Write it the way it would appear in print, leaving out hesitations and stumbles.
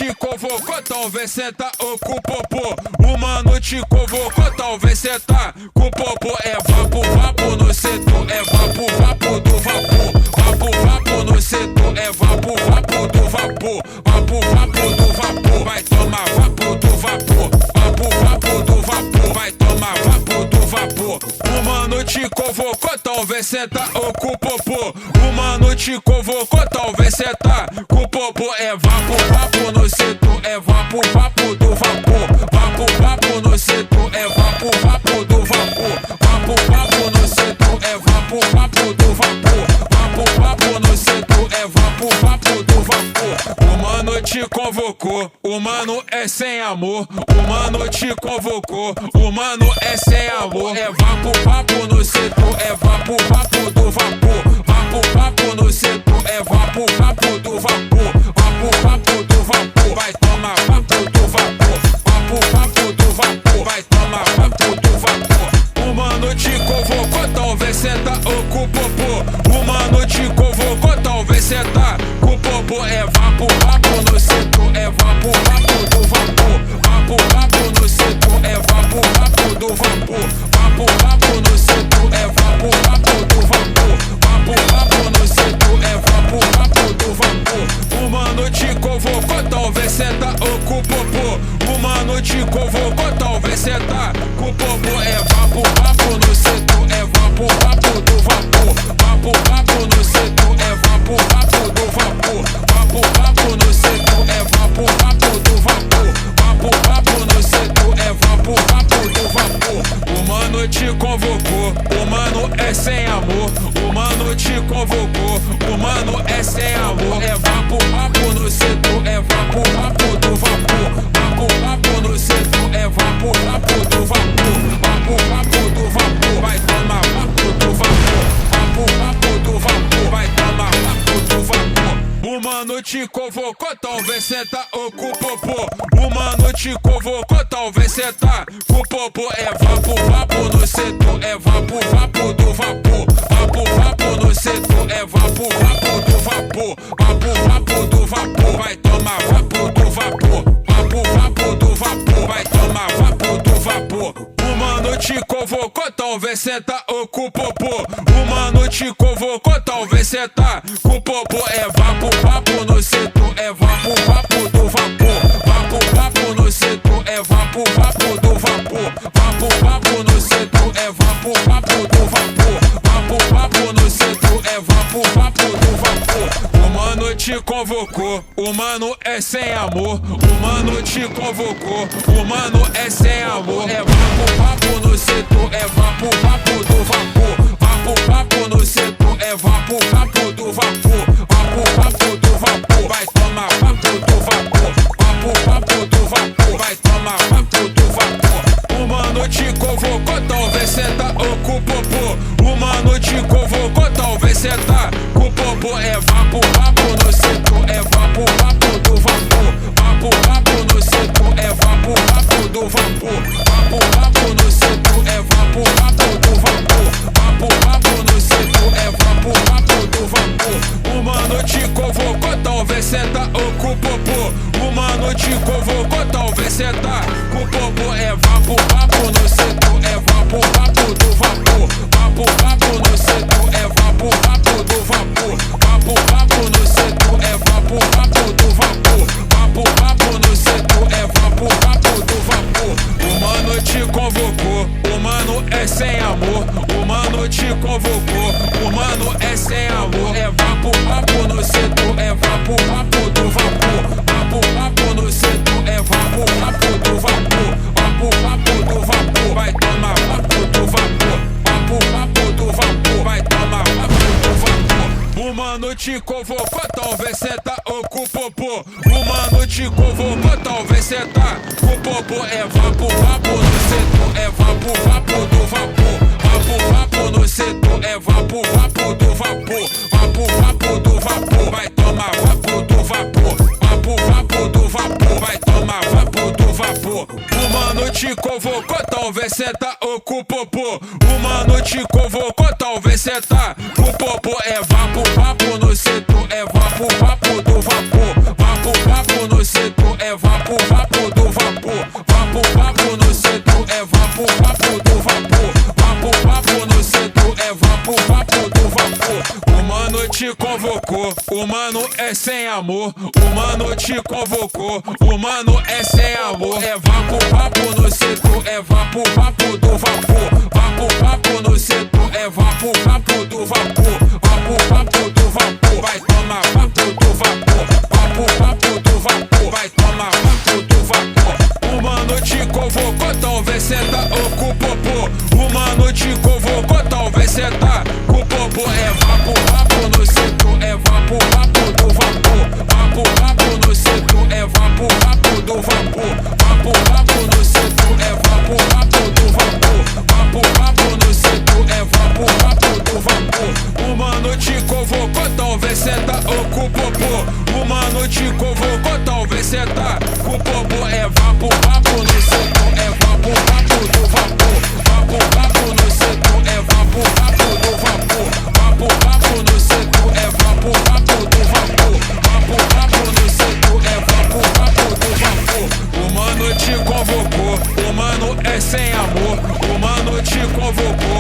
te convocou, talvez cê tá com o popô. O mano te convocou, talvez cê tá com o popô. É vapo, vapo no setor, é vapo, vapo do vapor. Vapo, vapo no setor, é vapo, vapo do vapor. Vapo, vapo do vapor, vai tomar vapo do vapor. Vapo, vapo do vapor, vai tomar vapo do vapor. O mano te convocou, talvez cê tá com o popô. O mano te convocou, talvez cê tá com o popô. É vapo, vapo no setor, é vapo, vapo do vapor. Vapo, vapo no setor, é vapo, vapo do vapor. Vapo, vapo no setor, é vapo, vapo do vapor. Vapo, vapo no setor, é vapo, vapo do vapor. O mano te convocou, o mano é sem amor. O mano te convocou, o mano é sem amor. É vapo, vapo no setor, é vapo, vapo do vapor. Vapo, vapo no setor, é vapo, vapo do vapor. Vapo, vapo do vapor, vai tomar vapo do vapor. Vapo, vapo do vapor, vai tomar vapo do vapor. O mano te convocou, talvez cê tá com o popô. O mano te convocou, talvez cê tá com o popô. É vapo, vapo no setor, é vapo, vapo do vapor. Vapo, vapo no setor, é vapo, vapo do vapor. Vapo, vapo no setor, é vapo, vapo do vapor. Vapo, vapo no setor, é vapo, vapo do vapor. O mano te convocou, talvez cê tá com o popô. O mano te convocou, talvez cê tá com o popô. É vapo, vapo no setor, é vapo, vapo do vapor. Vapo, vapo no setor, é vapo, vapo do vapor. Vapo, vapo no setor, é vapo, vapo do vapor. Vapo, vapo no setor, é vapo, vapo do vapor. O mano te convocou, o mano é sem amor. O mano te convocou, o mano é sem amor. É vapo, vapo no setor, é vapo, vapo do vapor. Vapo, vapo no setor, é vapo, vapo do vapor. Vapo, vapo do vapor, vai tomar vapo do vapor. Vapo, vapo do vapor, vai tomar vapo do vapor. O mano te convocou, talvez cê tá com o popô. O mano te convocou, talvez cê tá com o popô. É vapo, vapo no setor, é vapo, vapo do vapor. Vapo, vapo no setor, é vapo, vapo do vapor. Vapo, vapo do vapor, vai tomar vapo do vapor. Vapo, vapo do vapor, vai tomar vapo do vapor. O mano te convocou, talvez cê tá com o popô. O mano te convocou, talvez cê tá com o popô. É vapo, vapo no setor, é vapo, vapo do vapor. Vapo, vapo no setor, é vapo, vapo do vapor. Vapo, vapo no setor, é vapo, vapo do vapor. Vapo, vapo no setor, é vapo, vapo do vapor. O mano te convocou, o mano é sem amor. O mano te convocou, o mano é sem amor. É vapo, vapo no setor, é vapo, vapo do vapor. Vapo, vapo no setor, é vapo, vapo do vapor. Vapo, vapo do vapor, vai tomar vapo do vapor. Vapo, vapo do vapor, vai tomar vapo do vapor. O mano te convocou, talvez cê tá com o popô. O mano te convocou, talvez cê tá com o popô. É vapo, vapo no setor, é vapo, vapo do vapor. Vapo, vapo no setor, é vapo, vapo do vapor. Vapo, vapo no setor, é vapo, vapo do vapor. Vapo, vapo no setor, é vapo, vapo do vapor. O mano te convocou, talvez cê tá com o popô. O mano te convocou, talvez cê tá com o popô. É vapo, vapo no setor, é vapo, vapo do vapor. Vapo, vapo no setor, é vapo, vapo do vapor. Vapo, vapo no setor, é vapo, vapo do vapor. Vapo, vapo no setor, é vapo, vapo do vapor. O mano te convocou, o mano é sem amor. O mano te convocou, o mano é sem amor. É vapo, vapo no setor, é vapo, vapo do vapor. Vapo, vapo no setor, é vapo, vapo do vapor. Vapo, vapo do vapor, vai tomar vapo do vapor. Vapo, vapo do vapor, vai tomar vapo do vapor. O mano te convocou, talvez cê tá com o popô. O mano te convocou, talvez cê tá com o popô. É vapo, vapo no setor, é vapo, vapo do vapor. Vapo, vapo no setor, é vapo, vapo do vapor. Vapo, vapo do vapor, vai tomar vapo do vapor. Vapo, vapo do vapor, vai tomar vapo do vapor. O mano te convocou, talvez cê tá com o popô. O mano te convocou, talvez cê tá com o popô. É vapo, vapo no setor, é vapo, vapo do vapor. Vapo, vapo no setor, é sem amor. O mano te convocou, o mano é sem amor. É vapo no setor, é vapo do vapor. Vapo no setor, é vapo do vapor. Vapo do vapor, vai tomar vapo do vapor. Vapo do vapor, vai tomar vapo do vapor. O mano te convocou, talvez cê tá com o popô. O mano te convocou, talvez cê tá com o popô. É vapo no setor, é vapo do vapor. Vapo no setor, é vapo do vapor. Vapo no setor, é vapo do vapor. Vapo no setor, é vapo do vapor. O mano te convocou, talvez cê tá com o popô. O mano te convocou, talvez cê tá com o popô. É vapo no setor, é vapo do vapor. Vapo no setor, é vapo do vapor. Vapo no setor, é vapo do vapor. Vapo no setor, é vapo do vapor. O mano te convocou, o mano é sem amor. O mano te convocou,